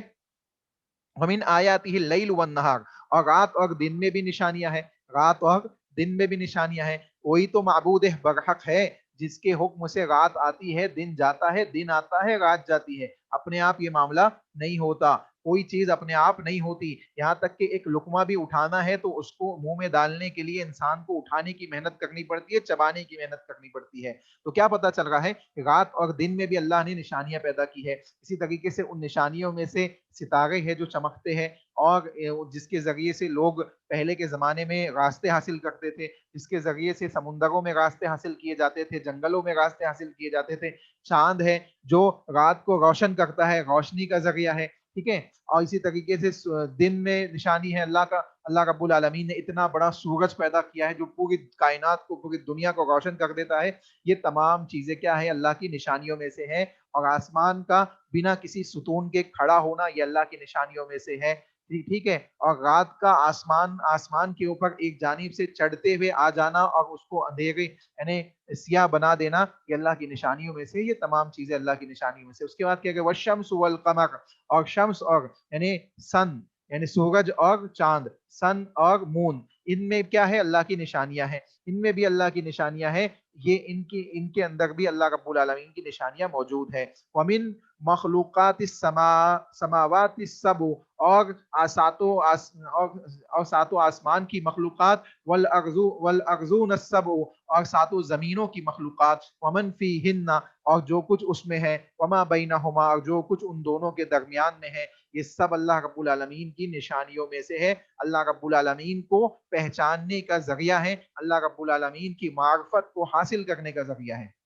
وَمِنْ آيَاتِهِ اللَّيْلُ وَالنَّهَارُ اور رات اور دن میں بھی نشانیاں ہیں، رات اور دن میں بھی نشانیاں ہیں۔ کوئی تو معبود برحق ہے جس کے حکم سے رات آتی ہے، دن جاتا ہے، دن آتا ہے، رات جاتی ہے۔ اپنے آپ یہ معاملہ نہیں ہوتا، کوئی چیز اپنے آپ نہیں ہوتی۔ یہاں تک کہ ایک لقمہ بھی اٹھانا ہے تو اس کو منہ میں ڈالنے کے لیے انسان کو اٹھانے کی محنت کرنی پڑتی ہے، چبانے کی محنت کرنی پڑتی ہے۔ تو کیا پتہ چل رہا ہے کہ رات اور دن میں بھی اللہ نے نشانیاں پیدا کی ہے۔ اسی طریقے سے ان نشانیوں میں سے ستارے ہیں جو چمکتے ہیں، اور جس کے ذریعے سے لوگ پہلے کے زمانے میں راستے حاصل کرتے تھے، جس کے ذریعے سے سمندروں میں راستے حاصل کیے جاتے تھے، جنگلوں میں راستے حاصل کیے جاتے تھے۔ چاند ہے جو رات کو روشن کرتا ہے، روشنی کا ذریعہ ہے، ٹھیک ہے۔ اور اسی طریقے سے دن میں نشانی ہے اللہ رب العالمین نے اتنا بڑا سورج پیدا کیا ہے جو پوری کائنات کو، پوری دنیا کو روشن کر دیتا ہے۔ یہ تمام چیزیں کیا ہے؟ اللہ کی نشانیوں میں سے ہیں۔ اور آسمان کا بنا کسی ستون کے کھڑا ہونا یہ اللہ کی نشانیوں میں سے ہے، ٹھیک ہے۔ اور رات کا آسمان کے اوپر ایک جانب سے چڑھتے ہوئے آ جانا اور اس کو اندھیرے یعنی سیاہ بنا دینا یہ اللہ کی نشانیوں میں سے، یہ تمام چیزیں اللہ کی نشانیوں میں سے۔ اس کے بعد کیا کہ والشمس والقمر اور شمس اور یعنی سن یعنی سورج اور چاند، سن اور مون، ان میں کیا ہے؟ اللہ کی نشانیاں ہیں، ان میں بھی اللہ کی نشانیاں ہیں۔ یہ ان کے اندر بھی اللہ رب العالمین کی نشانیاں موجود ہیں۔ ومن مخلوقات السماوات السبع اور ساتوں آسمان کی مخلوقات، والارضون السبع اور ساتوں زمینوں کی مخلوقات، ومن فیہن اور جو کچھ اس میں ہے، وما بینہما اور جو کچھ ان دونوں کے درمیان میں ہے، یہ سب اللہ رب العالمین کی نشانیوں میں سے ہے۔ اللہ رب العالمین کو پہچاننے کا ذریعہ ہے، اللہ رب العالمین کی معرفت کو حاصل کرنے کا ذریعہ ہے۔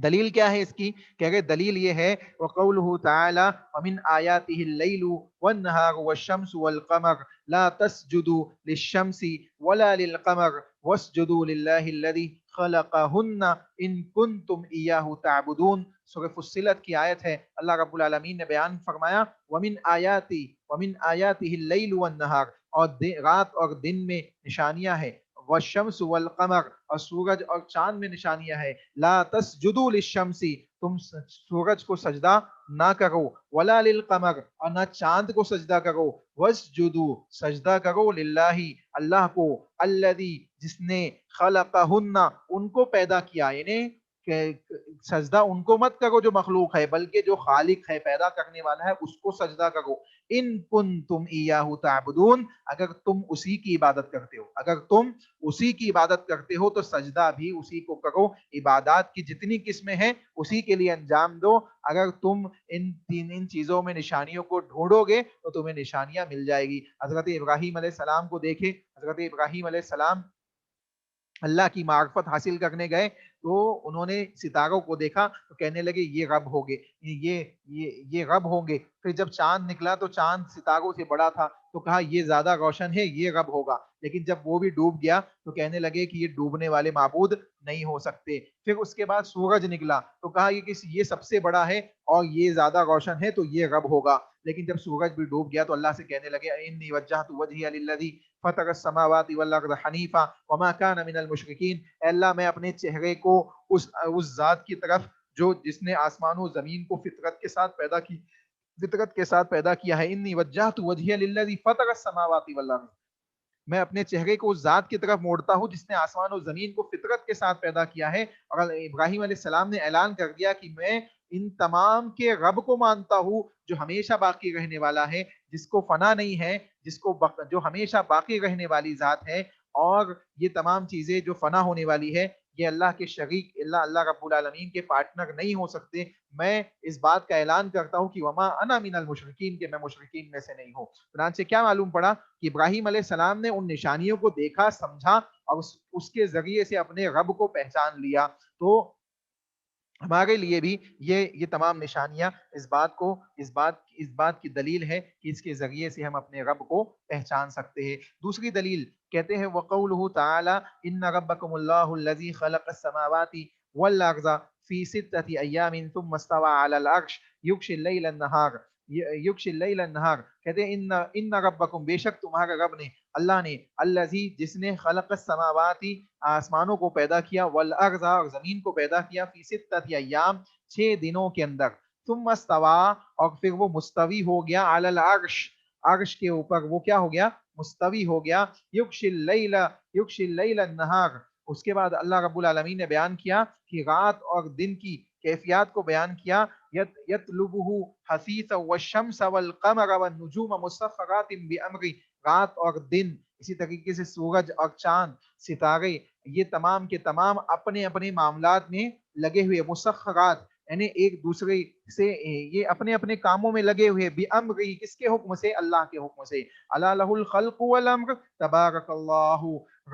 دلیل کیا ہے اس کی؟ کہ اگر دلیل یہ ہے وقوله تعالی ومن آیاته الليل والنهار والشمس والقمر لا تسجدوا للشمس ولا للقمر واسجدوا لله الذي خلقهن ان كنتم اياه تعبدون۔ سورہ فصلت کی آیت ہے، اللہ رب العالمین نے بیان فرمایا ومن آیاته الليل والنهار اور رات اور دن میں نشانیاں ہیں، والشمس والقمر اور سورج اور چاند میں نشانیاں ہیں، لا تسجدوا للشمس تم سورج کو سجدہ نہ کرو، ولا للقمر اور نہ چاند کو سجدہ کرو، واسجدوا سجدہ کرو للہ اللہ کو، الذی جس نے خلقہن ان کو پیدا کیا، یعنی کہ سجدہ ان کو مت کرو جو مخلوق ہے، بلکہ جو خالق ہے، پیدا کرنے والا ہے، اس کو سجدہ کرو۔ ان کنتم ایاہ تعبدون اگر تم اسی کی عبادت کرتے ہو، اگر تم اسی کی عبادت کرتے ہو تو سجدہ بھی اسی کو کرو، عبادات کی جتنی قسمیں ہیں اسی کے لیے انجام دو۔ اگر تم ان چیزوں میں نشانیوں کو ڈھونڈو گے تو تمہیں نشانیاں مل جائے گی۔ حضرت ابراہیم علیہ السلام کو دیکھیں، حضرت ابراہیم علیہ السلام اللہ کی معرفت حاصل کرنے گئے تو انہوں نے ستاروں کو دیکھا تو کہنے لگے یہ رب ہوں گے، یہ رب ہوں گے۔ پھر جب چاند نکلا تو چاند ستاروں سے بڑا تھا تو کہا یہ زیادہ روشن ہے، یہ رب ہوگا۔ لیکن جب وہ بھی ڈوب گیا تو کہنے لگے کہ یہ ڈوبنے والے معبود نہیں ہو سکتے۔ پھر اس کے بعد سورج نکلا تو کہا یہ سب سے بڑا ہے اور یہ زیادہ روشن ہے تو یہ رب ہوگا۔ لیکن جب سورج بھی ڈوب گیا تو اللہ سے کہنے لگے انی وجہت وجہی للذی فطر السماوات والارض حنیفا وما کان من المشرکین، اے اللہ میں اپنے چہرے کو اس ذات کی طرف جس نے آسمان و زمین کو فطرت کے ساتھ پیدا کیا ہے، انی وجہت وجہی للذی فطر السماوات والارض، میں اپنے چہرے کو اس ذات کی طرف موڑتا ہوں جس نے آسمان و زمین کو فطرت کے ساتھ پیدا کیا ہے۔ اور ابراہیم علیہ السلام نے اعلان کر دیا کہ میں ان تمام کے رب کو مانتا ہوں جو ہمیشہ باقی رہنے والا ہے، جس کو فنا نہیں ہے، جو ہمیشہ باقی رہنے والی ذات ہے، اور یہ تمام چیزیں جو فنا ہونے والی ہے یہ اللہ کے شریک، اللہ رب العالمین کے پارٹنر نہیں ہو سکتے۔ میں اس بات کا اعلان کرتا ہوں کہ وما انا من المشرکین، کہ میں مشرکین میں سے نہیں ہوں۔ چنانچہ کیا معلوم پڑا کہ ابراہیم علیہ السلام نے ان نشانیوں کو دیکھا، سمجھا اور اس کے ذریعے سے اپنے رب کو پہچان لیا۔ تو ہمارے لیے بھی یہ تمام نشانیاں اس بات کی دلیل ہے کہ اس کے ذریعے سے ہم اپنے رب کو پہچان سکتے ہیں۔ دوسری دلیل کہتے ہیں وقولہ تعالی ان ربکم اللہ الذی خلق السماوات والارض فی ستۃ ایام ثم استوى علی العرش یغشی اللیل النہار، کہتے ہیں ان ربکم، بے شک تمہارا رب نے، اللہ نے، الذی جس نے خلق السماوات آسمانوں کو پیدا کیا، والارض اور زمین کو پیدا کیا، فی ستۃ ایام 6 دنوں کے اندر، ثم استوى اور پھر وہ مستوی ہو گیا، علی العرش عرش کے اوپر وہ کیا ہو گیا؟ مستوی ہو گیا، یغشی اللیل النہار، اس کے بعد اللہ رب العالمین نے بیان کیا کہ رات اور دن کی کیفیات کو بیان کیا، یطلبہ حثیثا والشمس والقمر والنجوم مسخرات بامرہ، رات اور دن، اسی طریقے سے سورج اور چاند، ستارے، یہ تمام کے تمام اپنے اپنے معاملات میں لگے ہوئے، مسخرات یعنی ایک دوسرے سے یہ اپنے اپنے کاموں میں لگے ہوئے، بامرہ کس کے حکم سے؟ اللہ کے حکم سے، الا لہ الخلق والامر تبارک اللہ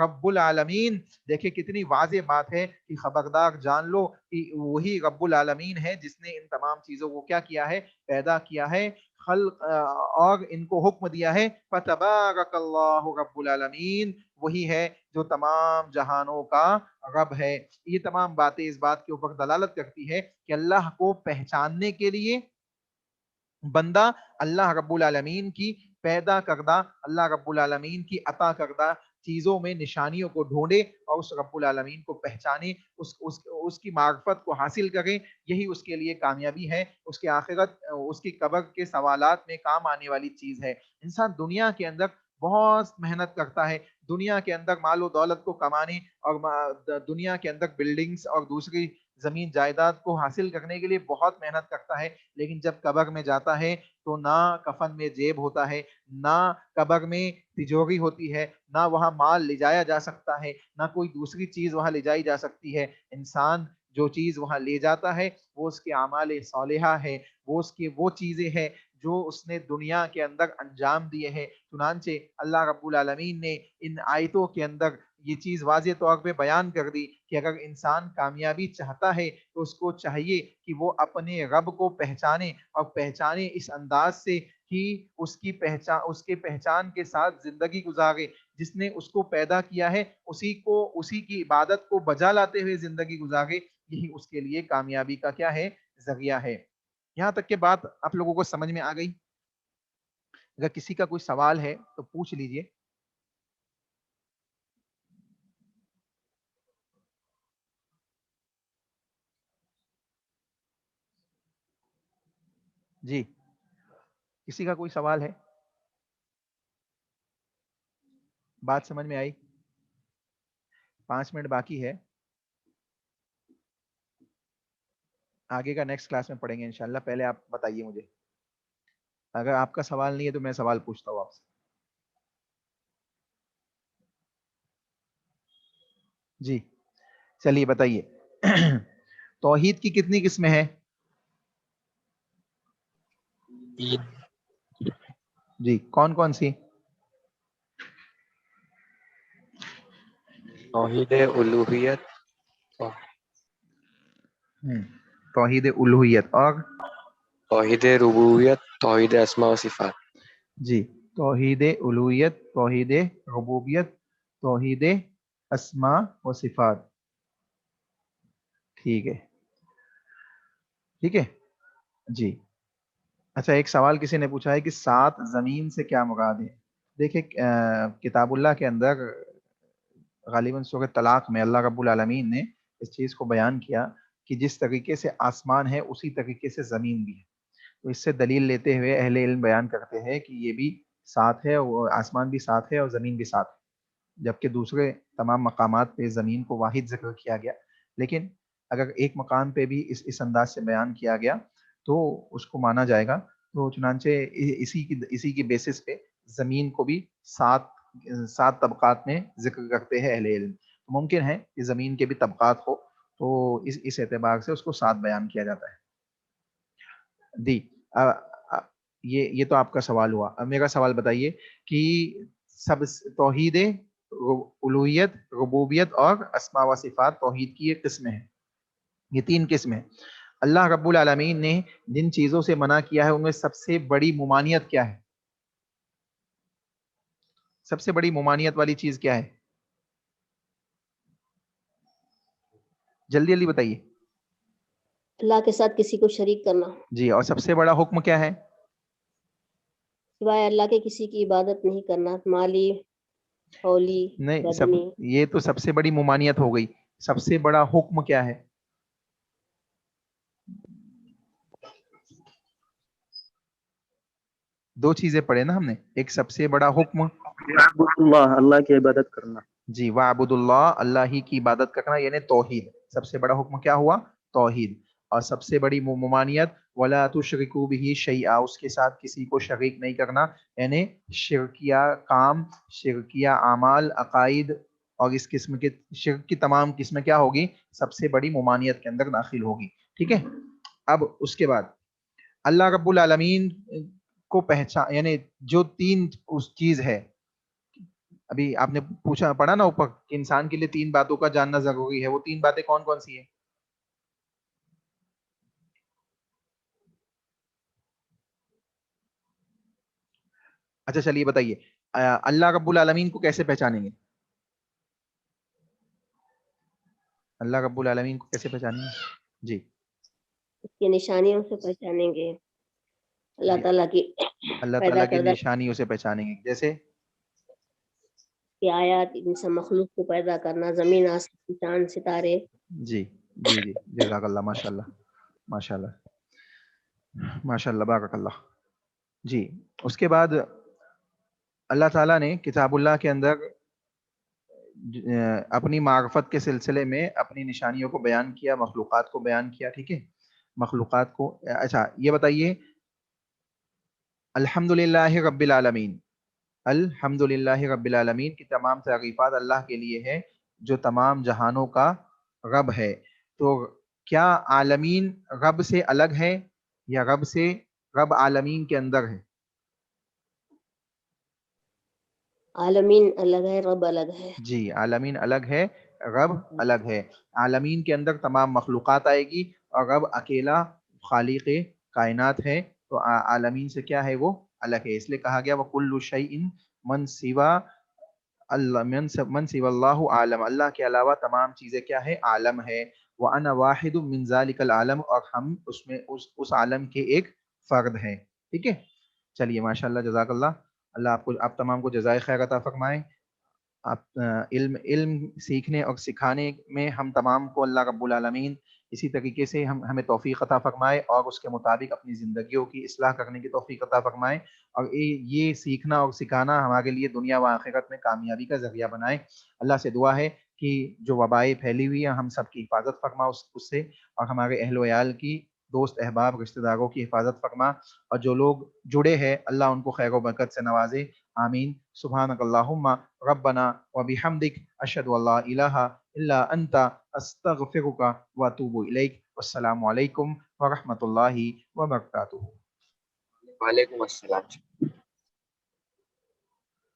رب العالمین۔ دیکھیں کتنی واضح بات ہے کہ خبردار جان لو کہ وہی رب العالمین ہے جس نے ان تمام چیزوں کو کیا کیا ہے؟ پیدا کیا ہے، خلق اور ان کو حکم دیا ہے۔ فتبارک اللہ رب العالمین، وہی ہے جو تمام جہانوں کا رب ہے۔ یہ تمام باتیں اس بات کے اوپر دلالت کرتی ہے کہ اللہ کو پہچاننے کے لیے بندہ اللہ رب العالمین کی پیدا کردہ، اللہ رب العالمین کی عطا کردہ چیزوں میں نشانیوں کو ڈھونڈے اور اس رب العالمین کو پہچانے، اس کی معرفت کو حاصل کرے، یہی اس کے لیے کامیابی ہے، اس کے آخرت، اس کی قبر کے سوالات میں کام آنے والی چیز ہے۔ انسان دنیا کے اندر بہت محنت کرتا ہے، دنیا کے اندر مال و دولت کو کمانے اور دنیا کے اندر بلڈنگز اور دوسری زمین جائیداد کو حاصل کرنے کے لیے بہت محنت کرتا ہے، لیکن جب قبر میں جاتا ہے تو نہ کفن میں جیب ہوتا ہے، نہ قبر میں تجوری ہوتی ہے، نہ وہاں مال لے جایا جا سکتا ہے، نہ کوئی دوسری چیز وہاں لے جائی جا سکتی ہے۔ انسان جو چیز وہاں لے جاتا ہے وہ اس کے اعمال صالحہ ہے، وہ اس کی وہ چیزیں ہیں جو اس نے دنیا کے اندر انجام دیے ہیں۔ چنانچہ اللہ رب العالمین نے ان آیتوں کے اندر یہ چیز واضح طور پہ بیان کر دی کہ اگر انسان کامیابی چاہتا ہے تو اس کو چاہیے کہ وہ اپنے رب کو پہچانے، اور پہچانے اس انداز سے کہ اس کے پہچان کے ساتھ زندگی گزارے، جس نے اس کو پیدا کیا ہے اسی کی عبادت کو بجا لاتے ہوئے زندگی گزارے، یہی اس کے لیے کامیابی کا کیا ہے؟ ذریعہ ہے۔ یہاں تک کہ بات آپ لوگوں کو سمجھ میں آ گئی؟ اگر کسی کا کوئی سوال ہے تو پوچھ لیجئے۔ جی، کسی کا کوئی سوال ہے؟ بات سمجھ میں آئی؟ 5 منٹ باقی ہے، آگے کا نیکسٹ کلاس میں پڑھیں گے انشاءاللہ۔ پہلے آپ بتائیے مجھے، اگر آپ کا سوال نہیں ہے تو میں سوال پوچھتا ہوں آپ سے۔ جی چلیے بتائیے، توحید کی کتنی قسمیں ہیں؟ جی کون کون سی؟ توحید الوہیت، توحید الوہیت اور توحید ربوبیت، توحید اسماء و صفات۔ جی توحید الوہیت، توحید ربوبیت، توحید اسماء و صفات، ٹھیک ہے ٹھیک ہے جی۔ اچھا ایک سوال کسی نے پوچھا ہے کہ 7 زمین سے کیا مراد ہے. دیکھیں کتاب اللہ کے اندر غالباً سورہ طلاق میں اللہ رب العالمین نے اس چیز کو بیان کیا کہ جس طریقے سے آسمان ہے اسی طریقے سے زمین بھی ہے. تو اس سے دلیل لیتے ہوئے اہل علم بیان کرتے ہیں کہ یہ بھی 7 ہے، اور آسمان بھی 7 ہے اور زمین بھی 7 ہے، جبکہ دوسرے تمام مقامات پہ زمین کو واحد ذکر کیا گیا. لیکن اگر ایک مقام پہ بھی اس انداز سے بیان کیا گیا تو اس کو مانا جائے گا. تو چنانچہ اسی کی بیسس پہ زمین کو بھی 7 طبقات میں ذکر کرتے ہیں اہل علم. ممکن ہے کہ زمین کے بھی طبقات ہو، تو اس اعتبار سے اس کو 7 بیان کیا جاتا ہے. دی یہ تو آپ کا سوال ہوا. اب میرا سوال بتائیے کہ سب توحید الوہیت، ربوبیت اور اسماء و صفات توحید کی یہ قسمیں ہیں. یہ 3 قسمیں. اللہ رب العالمین نے جن چیزوں سے منع کیا ہے ان میں سب سے بڑی ممانعت کیا ہے؟ سب سے بڑی ممانعت والی چیز کیا ہے؟ جلدی جلدی بتائیے. اللہ کے ساتھ کسی کو شریک کرنا. جی. اور سب سے بڑا حکم کیا ہے؟ سوائے اللہ کے کسی کی عبادت نہیں کرنا، مالی، ہولی، نہیں، بدنی. یہ تو سب سے بڑی ممانعت ہو گئی. سب سے بڑا حکم کیا ہے؟ دو چیزیں پڑھے نا ہم نے. ایک سب سے بڑا حکم اللہ، اللہ کی عبادت کرنا. جی، وَاعْبُدُوا اللَّهَ، اللہ ہی کی عبادت کرنا، یعنی توحید. سب سے بڑا حکم کیا ہوا؟ توحید. اور سب سے بڑی ممانعت وَلَا تُشْرِكُوا بِهِ شَيْئًا، اس کے ساتھ کسی کو شریک نہیں کرنا، یعنی شرکیہ کام، شرکیہ اعمال، عقائد اور اس قسم کے شرک کی تمام قسمیں کیا ہوگی؟ سب سے بڑی ممانعت کے اندر داخل ہوگی. ٹھیک ہے. اب اس کے بعد اللہ رب العالمین کو پہچان، یعنی جو 3 اس چیز ہے، ابھی آپ نے پڑھا نا اوپر کہ انسان کے لیے 3 باتوں کا جاننا ضروری ہے. وہ 3 باتیں کون کون سی ہیں؟ اچھا چلیے بتائیے. اللہ رب العالمین کو کیسے پہچانیں گے؟ اللہ رب العالمین کو کیسے پہچانیں گے؟ جی. اس کی نشانیوں سے پہچانیں گے. اللہ تعالیٰ کی اللہ پیدا تعالیٰ کی کردہ نشانیوں سے پہچانیں گے. جیسے کی آیات، انسان مخلوق کو پیدا کرنا، زمین آسمان چاند ستارے. جی جی جی جزاک اللہ. ماشاء اللہ ماشاء اللہ ماشاء اللہ، بارک اللہ. جی. اس کے بعد اللہ تعالیٰ نے کتاب اللہ کے اندر اپنی معرفت کے سلسلے میں اپنی نشانیوں کو بیان کیا، مخلوقات کو بیان کیا. ٹھیک ہے. مخلوقات کو. اچھا یہ بتائیے، الحمدللہ رب العالمین، الحمدللہ رب العالمین کی تمام تعریفات اللہ کے لیے ہے جو تمام جہانوں کا رب ہے. تو کیا عالمین رب سے الگ ہے یا رب عالمین کے اندر ہے؟ عالمین الگ ہے، رب الگ ہے. جی، عالمین الگ ہے، رب الگ ہے. عالمین کے اندر تمام مخلوقات آئے گی اور رب اکیلا خالق کائنات ہے. تو عالمین سے کیا ہے؟ وہ الگ ہے. اس لیے کہا گیا وَكُلُّ شَيْءٍ مَنْ سِوَى اللَّهُ عالم، اللہ کے علاوہ تمام چیزیں کیا ہے؟ عالم ہے. وَأَنَا وَاحِدٌ مِّن ذَلِكَ الْعَالَمِ، اور ہم اس میں اس عالم کے ایک فرد ہیں. ٹھیک ہے. چلیے ماشاءاللہ، جزاک اللہ. اللہ آپ تمام کو جزائے خیر عطا فرمائے. آپ علم سیکھنے اور سکھانے میں ہم تمام کو اللہ رب العالمین اسی طریقے سے ہمیں توفیق عطا فرمائے اور اس کے مطابق اپنی زندگیوں کی اصلاح کرنے کی توفیق عطا فرمائے. اور یہ سیکھنا اور سکھانا ہمارے لیے دنیا و آخرت میں کامیابی کا ذریعہ بنائے. اللہ سے دعا ہے کہ جو وبائیں پھیلی ہوئی ہیں ہم سب کی حفاظت فرما اس سے، اور ہمارے اہل و عیال کی، دوست احباب رشتہ داروں کی حفاظت فرما، اور جو لوگ جڑے ہیں اللہ ان کو خیر و برکت سے نوازے. آمین. سبحانک اللہم ربنا وبحمدک اشہد ان لا الہ الا انت استغفرک واتوب الیک. والسلام علیکم ورحمۃ اللہ وبرکاتہ. وعلیکم السلام.